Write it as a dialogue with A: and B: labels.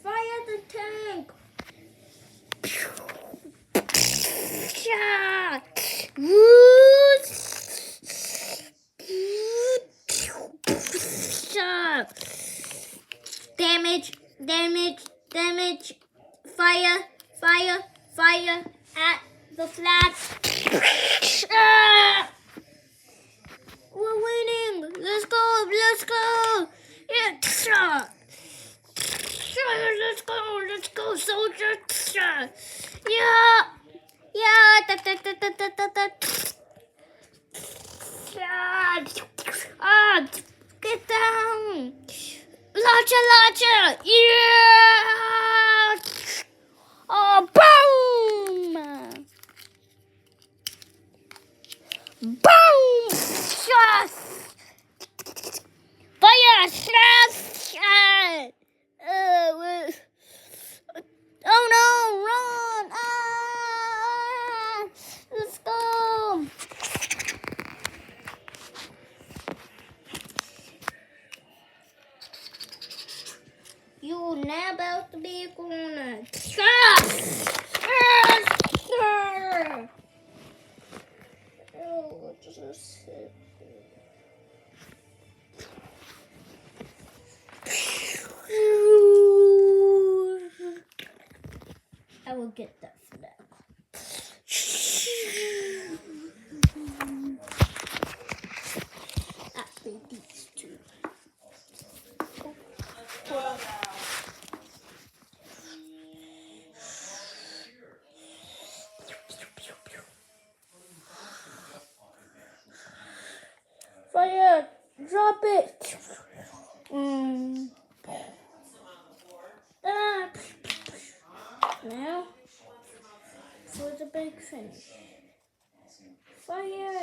A: Fire the tank! Damage, damage, damage. Fire, fire, fire at the flag. We're winning. Let's go, let's go. Yeah. Let's go, soldiers. Yeah. Yeah. Get down. Launcher. Yeah. Oh, boom. Boom. Shot. Fire. Shot. Oh no, run! Let's go! You're now about to be a corner. Oh, just I will get that for that. Actually, these two. Fire! Drop it! Now for the big finish. Fire!